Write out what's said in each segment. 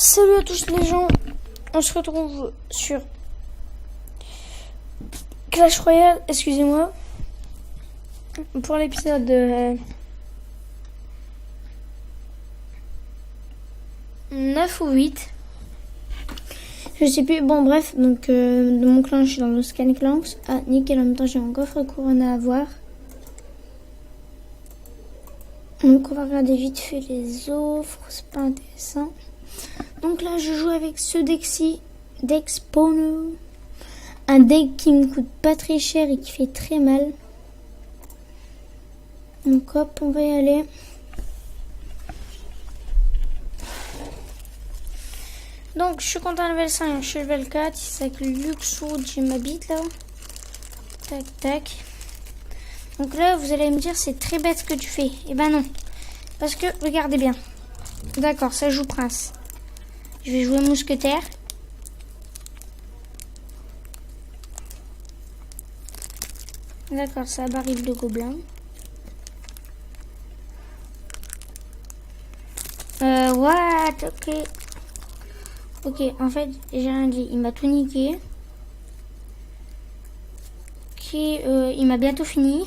Salut à tous les gens, on se retrouve sur Clash Royale, excusez-moi, pour l'épisode 9 ou 8. Je sais plus, bon bref, donc de mon clan je suis dans le Scan Clans. Ah nickel, en même temps j'ai un coffre couronne à avoir. Donc on va regarder vite fait les offres, c'est pas intéressant. Donc là je joue avec ce deck-ci, Dexpono. Un deck qui me coûte pas très cher et qui fait très mal. Donc hop, on va y aller. Donc je suis content level 5, je suis level 4, c'est avec le Luxwood, j'ai ma bite là. Tac tac. Donc là vous allez me dire c'est très bête ce que tu fais. Et ben non. Parce que regardez bien. D'accord, ça joue prince. Je vais jouer mousquetaire. D'accord, ça barrive de gobelin. What? Ok. Ok, en fait, j'ai rien dit. Il m'a tout niqué. Ok, il m'a bientôt fini.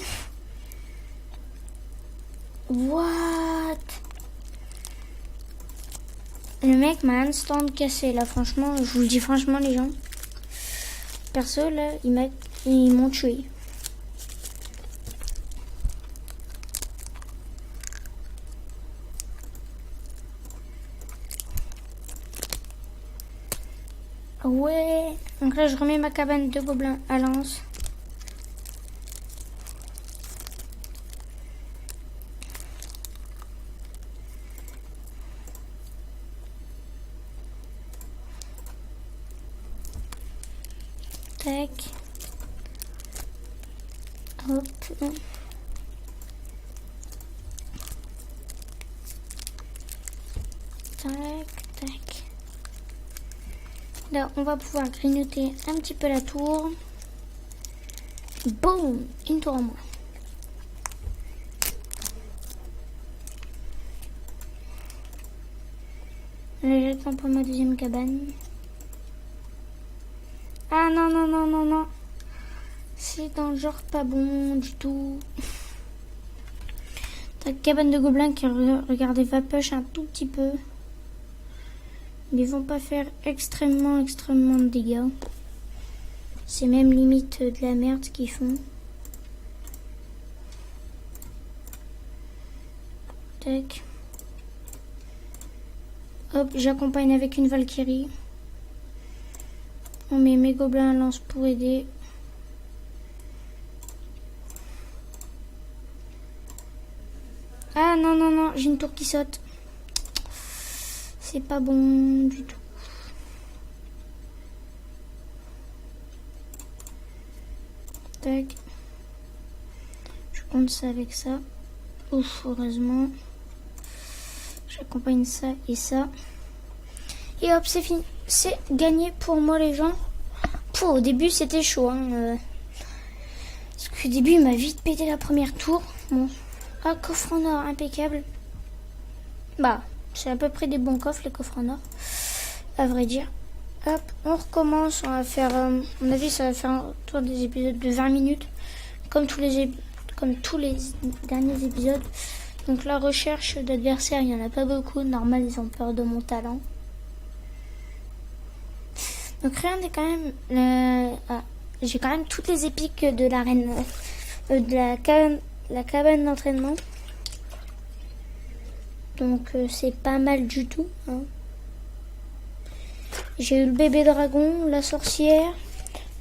What? Le mec m'a instant cassé, là, franchement. Je vous le dis franchement, les gens. Perso, là, ils m'ont tué. Ouais. Donc là, je remets ma cabane de gobelins à lance. Tac. Hop. Tac, tac. Là, on va pouvoir grignoter un petit peu la tour. Boum! Une tour en moins. Là, j'attends pour ma deuxième cabane. Ah non, non, non, non, non. C'est dans le genre pas bon du tout. Ta cabane de gobelins qui, regardez, va push un tout petit peu. Mais ils vont pas faire extrêmement de dégâts. C'est même limite de la merde ce qu'ils font. Tac. Hop, j'accompagne avec une Valkyrie. On met mes gobelins à lance pour aider. Ah non, non, non, j'ai une tour qui saute. C'est pas bon du tout. Tac. Je compte ça avec ça. Ouf, heureusement. J'accompagne ça et ça. Et hop, c'est fini. C'est gagné pour moi, les gens. Au début, c'était chaud. Hein, parce qu'au début, il m'a vite pété la première tour. Bon. Ah, coffre en or, impeccable. Bah, c'est à peu près des bons coffres, les coffres en or. À vrai dire. Hop, on recommence. On va faire, à mon avis, ça va faire un tour des épisodes de 20 minutes. Comme tous les derniers épisodes. Donc la recherche d'adversaires, il n'y en a pas beaucoup. Normal, ils ont peur de mon talent. Donc regardez quand même, j'ai quand même toutes les épiques de l'arène, de la cabane d'entraînement. Donc c'est pas mal du tout. Hein. J'ai eu le bébé dragon, la sorcière,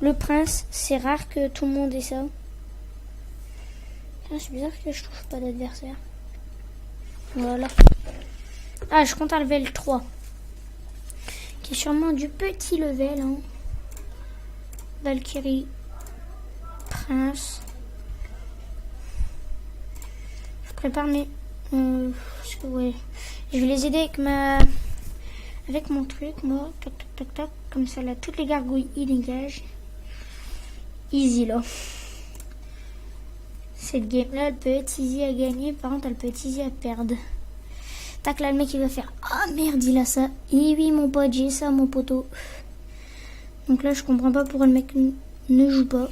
le prince. C'est rare que tout le monde ait ça. Ah, c'est bizarre que je trouve pas d'adversaire. Voilà. Ah, je compte à level 3. Qui est sûrement du petit level. Hein. Valkyrie. Prince. Je prépare mes... ouais. Je vais les aider avec mon truc, moi. Tac, tac, tac, tac. Comme ça, là, toutes les gargouilles, ils dégagent. Easy, là. Cette game-là, elle peut être easy à gagner. Par contre, elle peut être easy à perdre. Tac, là, le mec, il va faire, ah merde, il a ça. Et oui, mon pote, j'ai ça, mon poteau. Donc là, je comprends pas pourquoi le mec ne joue pas.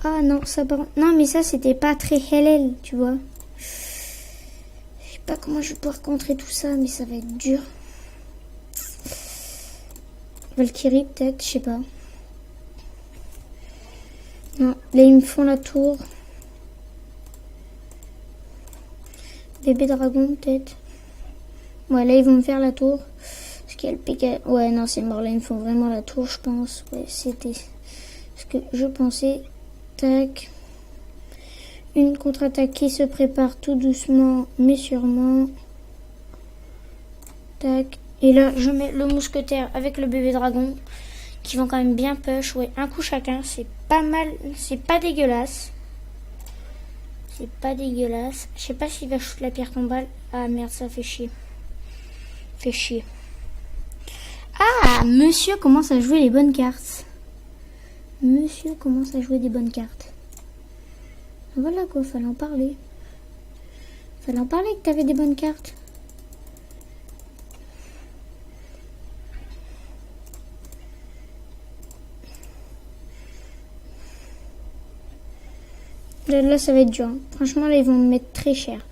Ah non, ça par... Non, mais ça, c'était pas très hellel, tu vois. Je sais pas comment je vais pouvoir contrer tout ça, mais ça va être dur. Valkyrie, peut-être, je sais pas. Non, là, ils me font la tour. Bébé dragon, peut-être. Ouais, là, ils vont me faire la tour. Parce qu'il y a le PK. Ouais, non, c'est mort. Là, ils me font vraiment la tour, je pense. Ouais, c'était ce que je pensais. Tac. Une contre-attaque qui se prépare tout doucement, mais sûrement. Tac. Et là, je mets le mousquetaire avec le bébé dragon. Qui vont quand même bien push. Ouais, un coup chacun. C'est pas mal. C'est pas dégueulasse. C'est pas dégueulasse. Je sais pas s'il va shoot la pierre tombale. Ah merde, ça fait chier. Fait chier. Ah, monsieur commence à jouer les bonnes cartes. Monsieur commence à jouer des bonnes cartes. Voilà quoi, fallait en parler. Fallait en parler que t'avais des bonnes cartes. Là, ça va être dur. Hein. Franchement, là, ils vont me mettre très cher.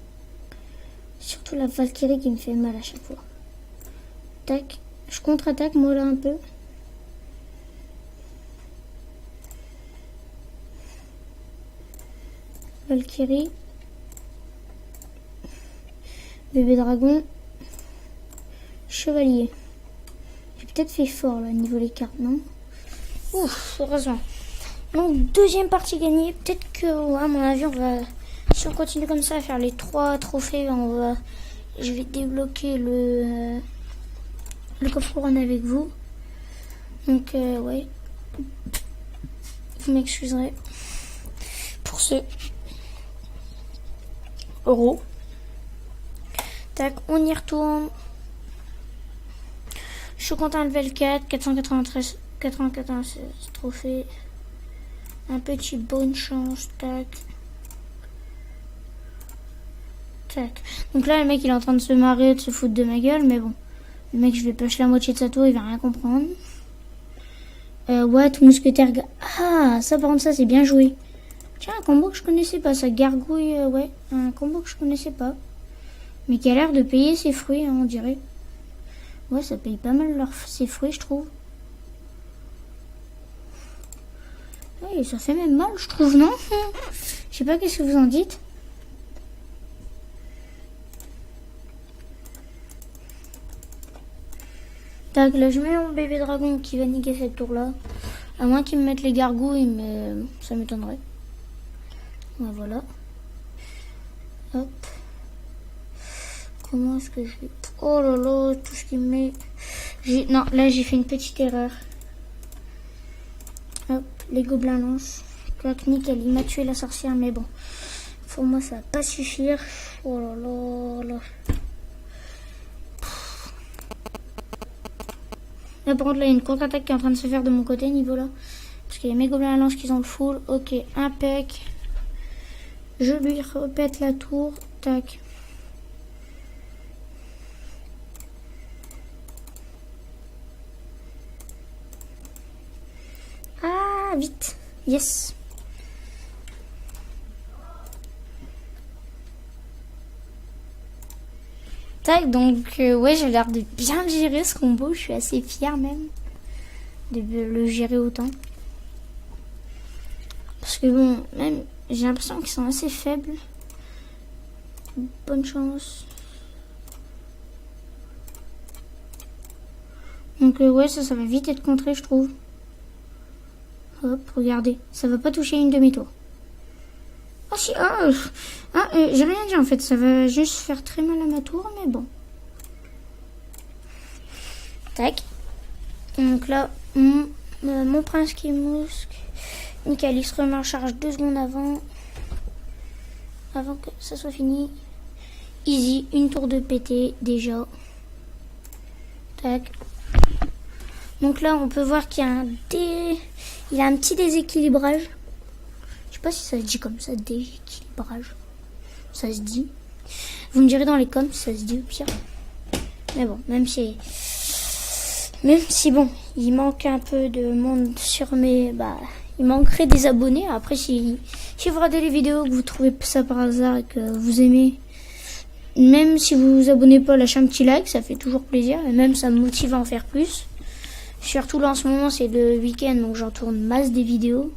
Surtout la Valkyrie qui me fait mal à chaque fois. Tac. Je contre-attaque, moi, là, un peu. Valkyrie. Bébé dragon. Chevalier. J'ai peut-être fait fort, là, au niveau des cartes, non? Ouf, heureusement. Donc, deuxième partie gagnée. Peut-être que, à mon avis, on va... Si on continue comme ça à faire les 3 trophées, je vais débloquer le coffre couronne avec vous. Donc, ouais. Vous m'excuserez pour ce euro. Tac, on y retourne. Je suis content, level 4, 494 trophées. Un petit bonne chance, tac. Tac. Donc là, le mec, il est en train de se marrer, de se foutre de ma gueule, mais bon. Le mec, je vais push la moitié de sa tour, il va rien comprendre. What, mousquetaire... Ah, ça, par contre, ça, c'est bien joué. Tiens, un combo que je connaissais pas, ça gargouille, ouais. Un combo que je connaissais pas. Mais qui a l'air de payer ses fruits, hein, on dirait. Ouais, ça paye pas mal ses fruits, je trouve. Ouais, ça fait même mal, je trouve, non? Je sais pas, qu'est-ce que vous en dites? Tac, là, je mets mon bébé dragon qui va niquer cette tour-là. À moins qu'ils me mettent les gargouilles, mais ça m'étonnerait. Ouais, voilà. Hop. Comment est-ce que je vais... Oh là là, tout ce qu'il me met... Non, là, j'ai fait une petite erreur. Hop, les gobelins lancent. Clac, nickel, il m'a tué la sorcière, mais bon. Pour moi, ça va pas suffire. Oh là là là. Là, par contre, là, il y a une contre-attaque qui est en train de se faire de mon côté, niveau là. Parce qu'il y a mes gobelins à lance qui ont le full. Ok, impec. Je lui répète la tour. Tac. Ah, vite. Yes. Tac, donc ouais, j'ai l'air de bien gérer ce combo. Je suis assez fière même de le gérer autant. Parce que bon, même j'ai l'impression qu'ils sont assez faibles. Bonne chance. Donc ouais, ça va vite être contré, je trouve. Hop, regardez, ça va pas toucher une demi-tour. Ah si, j'ai rien dit en fait, ça va juste faire très mal à ma tour, mais bon. Tac. Donc là, mon prince qui mousque. Nickel, il se remet en charge 2 secondes avant que ça soit fini. Easy, une tour de pété déjà. Tac. Donc là, on peut voir qu'il y a il a un petit déséquilibrage. Je sais pas si ça se dit comme ça, déséquilibrage. Ça se dit. Vous me direz dans les coms si ça se dit au pire. Mais bon, même si bon, il manque un peu de monde sur mes... il manquerait des abonnés. Après, si vous regardez les vidéos, que vous trouvez ça par hasard et que vous aimez, même si vous vous abonnez pas, lâchez un petit like, ça fait toujours plaisir. Et même, ça me motive à en faire plus. Surtout là, en ce moment, c'est le week-end, donc j'en tourne masse des vidéos.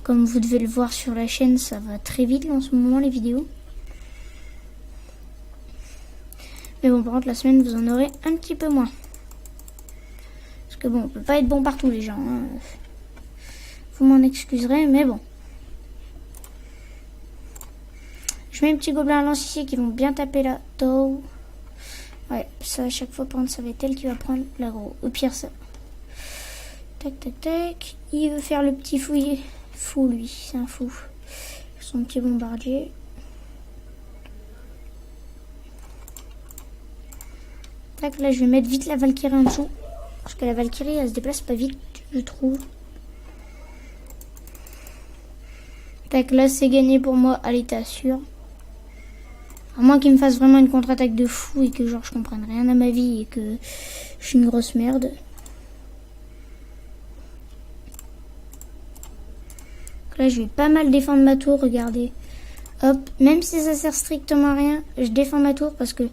Comme vous devez le voir sur la chaîne, ça va très vite là, en ce moment, les vidéos. Mais bon, par contre, la semaine, vous en aurez un petit peu moins. Parce que bon, on peut pas être bon partout, les gens. Hein. Vous m'en excuserez, mais bon. Je mets un petit gobelin à lance ici qui vont bien taper la tow. Ouais, ça à chaque fois, par contre, ça va être elle qui va prendre l'aggro. Au pire, ça. Tac, tac, tac. Il veut faire le petit fouillé. Fou, lui, c'est un fou. Son petit bombardier. Tac, là, je vais mettre vite la Valkyrie en dessous. Parce que la Valkyrie, elle se déplace pas vite, je trouve. Tac, là, c'est gagné pour moi à l'état sûr. À moins qu'il me fasse vraiment une contre-attaque de fou et que genre je comprenne rien à ma vie et que je suis une grosse merde. Là, je vais pas mal défendre ma tour, regardez. Hop, même si ça sert strictement à rien, je défends ma tour parce que...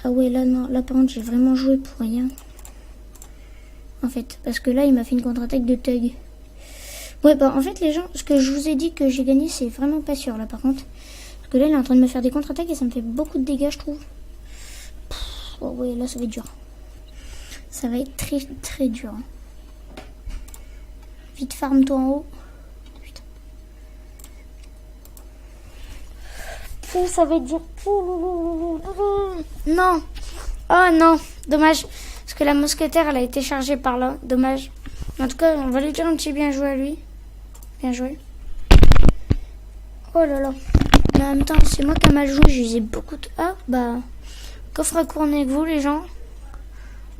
Ah ouais, là, non, là, par contre, j'ai vraiment joué pour rien. En fait, parce que là, il m'a fait une contre-attaque de thug. Ouais, en fait, les gens, ce que je vous ai dit que j'ai gagné, c'est vraiment pas sûr, là, par contre. Parce que là, il est en train de me faire des contre-attaques et ça me fait beaucoup de dégâts, je trouve. Oh ouais, là, ça va être dur. Ça va être très, très dur. Vite, farm-toi en haut. Ça va être dur. Non. Oh non. Dommage. Parce que la mousquetaire, elle a été chargée par là. Dommage. En tout cas, on va lui dire un petit bien joué à lui. Bien joué. Oh là là. Mais en même temps, c'est moi qui ai mal joué. J'ai usé beaucoup de... Ah, coffre à couronner avec vous, les gens.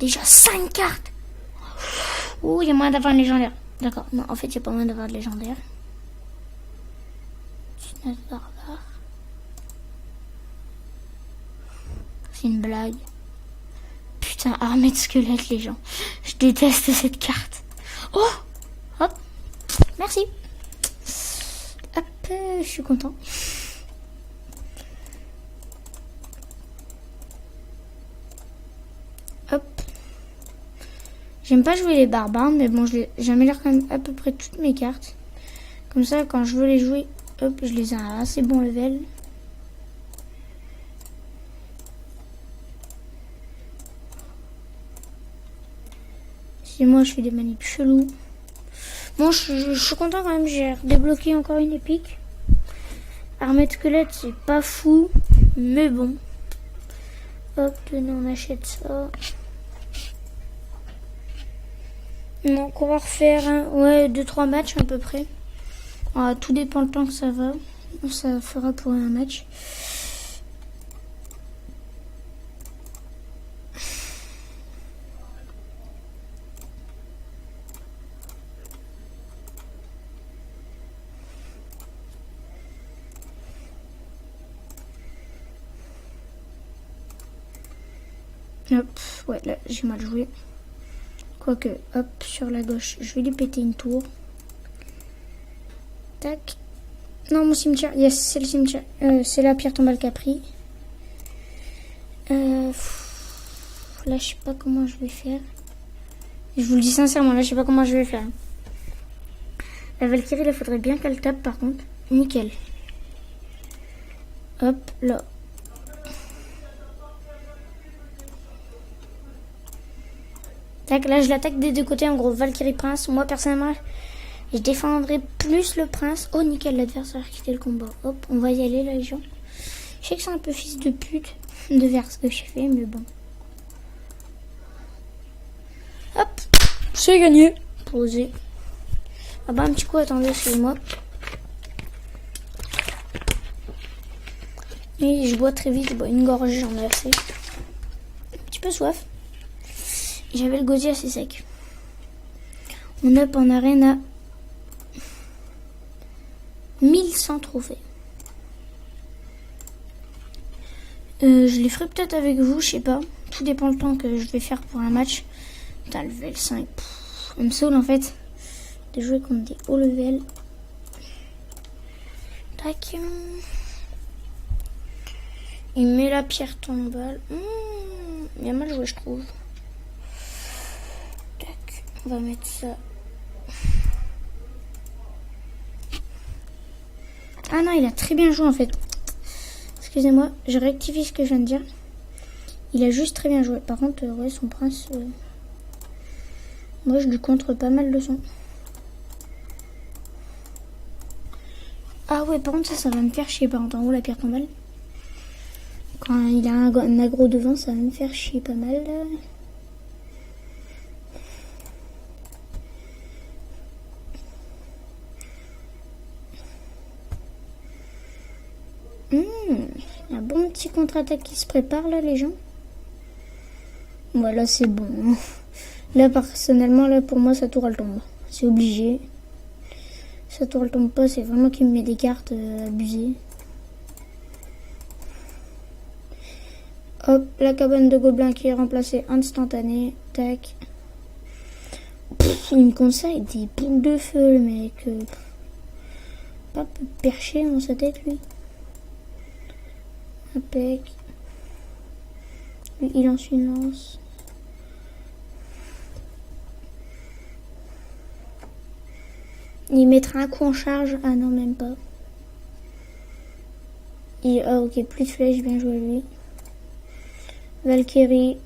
Déjà 5 cartes. Ouh, il y a moyen d'avoir un légendaire. D'accord. Non, en fait, il n'y a pas moyen d'avoir de légendaire. C'est une blague. Putain, armée de squelettes, les gens. Je déteste cette carte. Oh! Hop. Merci. Hop, je suis content. Hop. J'aime pas jouer les barbares, mais bon, j'améliore quand même à peu près toutes mes cartes. Comme ça, quand je veux les jouer, hop, je les ai à assez bon level. Et moi je fais des manips chelous. Bon, je suis content quand même, j'ai débloqué encore une épique. Armée de squelette, c'est pas fou, mais bon. Hop, tenez, on achète ça. Donc on va refaire 2-3 matchs à peu près. Tout dépend le temps que ça va. Ça fera pour un match. Hop, ouais, là, j'ai mal joué. Quoique, hop, sur la gauche, je vais lui péter une tour. Tac. Non, mon cimetière, yes, c'est le cimetière. C'est la pierre tombale Capri. Là, je sais pas comment je vais faire. Je vous le dis sincèrement, là, je sais pas comment je vais faire. La Valkyrie, il faudrait bien qu'elle tape, par contre. Nickel. Hop, là. Tac, là je l'attaque des deux côtés, en gros, Valkyrie Prince. Moi personnellement, je défendrai plus le prince. Oh nickel, l'adversaire a quitté le combat. Hop, on va y aller là les gens. Je sais que c'est un peu fils de pute de faire ce que j'ai fait, mais bon. Hop, c'est gagné. Posé. Ah bah un petit coup, attendez, excusez-moi. Et je bois très vite, je bois une gorgée, j'en ai assez. Un petit peu soif. J'avais le gosier assez sec. On up en arène à 1100 trophées. Je les ferai peut-être avec vous, je sais pas. Tout dépend du temps que je vais faire pour un match. Putain, level 5. Ça me saoule en fait de jouer contre des hauts level. Tac. Il met la pierre tombale. Il a mal joué, je trouve. Tac. On va mettre ça. Ah non, il a très bien joué en fait. Excusez-moi, je rectifie ce que je viens de dire. Il a juste très bien joué. Par contre, ouais, son prince... Moi, je lui contre pas mal de son. Ah ouais, par contre, ça va me faire chier. Par contre, en haut, la pierre tombale. Quand il a un aggro devant, ça va me faire chier pas mal. Un bon petit contre-attaque qui se prépare là, les gens. Voilà, c'est bon. Là, personnellement, là, pour moi, sa tour, elle tombe. C'est obligé. Sa tour, elle tombe pas. C'est vraiment qu'il me met des cartes abusées. Hop, la cabane de gobelins qui est remplacée instantanée. Tac. Il me conseille des boules de feu, le mec. Pas perché dans sa tête, lui. Impec. Lui, il lance une lance. Il mettra un coup en charge. Ah non, même pas. Ah ok, plus de flèches, bien joué lui. Valkyrie.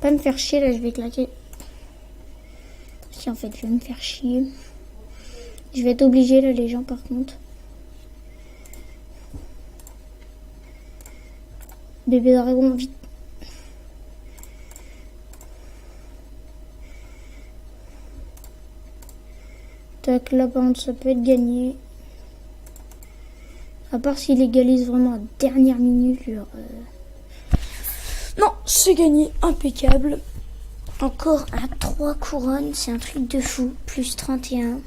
Pas me faire chier, là je vais claquer. Si en fait je vais me faire chier. Je vais être obligé là les gens par contre. Bébé dragon, vite. Tac, là par contre ça peut être gagné. À part s'il égalise vraiment à dernière minute. Genre, Non, c'est gagné, impeccable. Encore un 3 couronnes, c'est un truc de fou. Plus 31.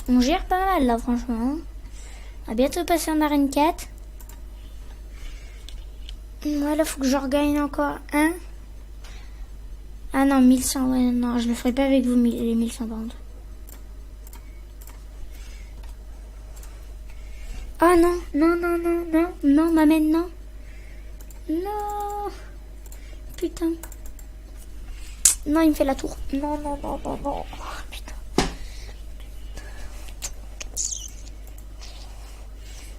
On gère pas mal là franchement. On va bientôt passer en arène 4. Voilà, faut que je regagne encore un. Ah non, 1100, ouais, non, je le ferai pas avec vous, les 1100 bandes. Ah non, non, non, non, non, non, m'amène, non. Non. Putain. Non, il me fait la tour. Non, non, non, non, non. Putain.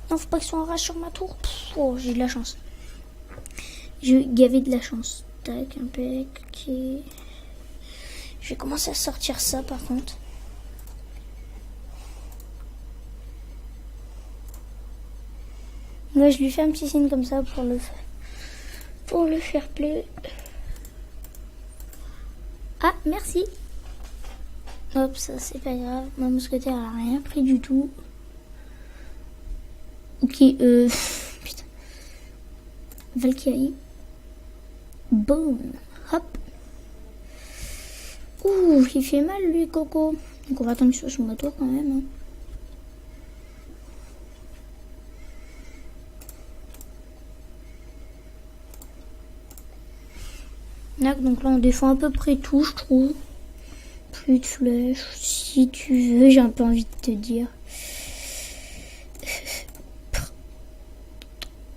Non, faut pas qu'ils soient en rage sur ma tour. Oh, j'ai de la chance. J'ai gavé de la chance. Tac, impec, ok. Je vais commencer à sortir ça par contre. Moi, je lui fais un petit signe comme ça pour le fair play. Ah, merci. Hop, ça c'est pas grave. Ma mousquetaire elle a rien pris du tout. Ok, putain. Valkyrie. Boom. Hop. Ouh, il fait mal lui, Coco. Donc on va attendre qu'il soit sur ma tour quand même. Hein. Donc là on défend à peu près tout, je trouve. Plus de flèches, si tu veux, j'ai un peu envie de te dire.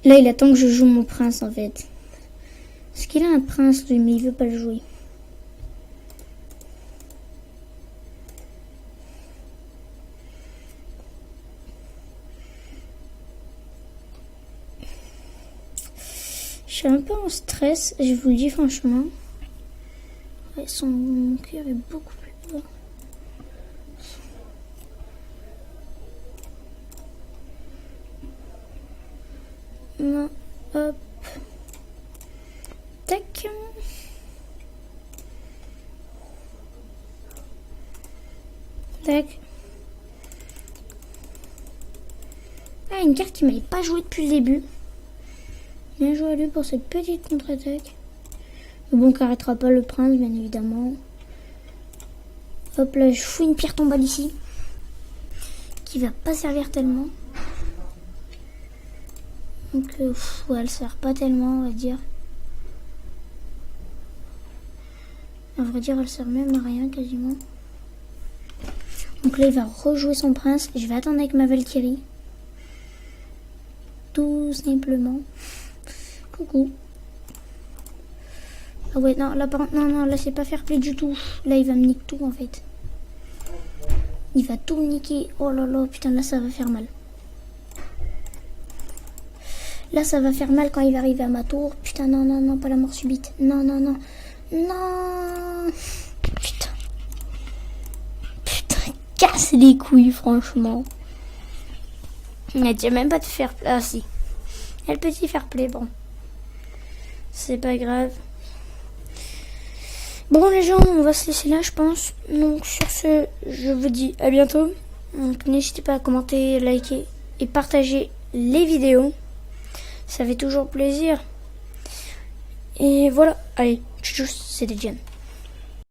Là il attend que je joue mon prince en fait. Parce qu'il a un prince lui, mais il veut pas le jouer. Je suis un peu en stress, je vous le dis franchement. Ouais, mon cœur est beaucoup plus bas. Non, hop. Tac. Tac. Ah, une carte qui m'avait pas joué depuis le début. Bien joué à lui pour cette petite contre-attaque. Mais bon, qui n'arrêtera pas le prince, bien évidemment. Hop là, je fous une pierre tombale ici. qui va pas servir tellement. Donc ouais, elle sert pas tellement, on va dire. À vrai dire, elle sert même à rien quasiment. Donc là, il va rejouer son prince. Je vais attendre avec ma Valkyrie. Tout simplement. Coucou. Ah ouais, non, là, non, là, c'est pas fair play du tout. Là, il va me niquer tout, en fait. Il va tout niquer. Oh là là, putain, là, ça va faire mal. Là, ça va faire mal quand il va arriver à ma tour. Putain, non, non, non, pas la mort subite. Non, non, non. Non. Putain. Putain, casse les couilles, franchement. Elle tient même pas de faire play. Ah, si. Elle peut y faire play, bon. C'est pas grave. Bon, les gens, on va se laisser là, je pense. Donc, sur ce, je vous dis à bientôt. Donc, n'hésitez pas à commenter, liker et partager les vidéos. Ça fait toujours plaisir. Et voilà. Allez, tchou, c'était Jen.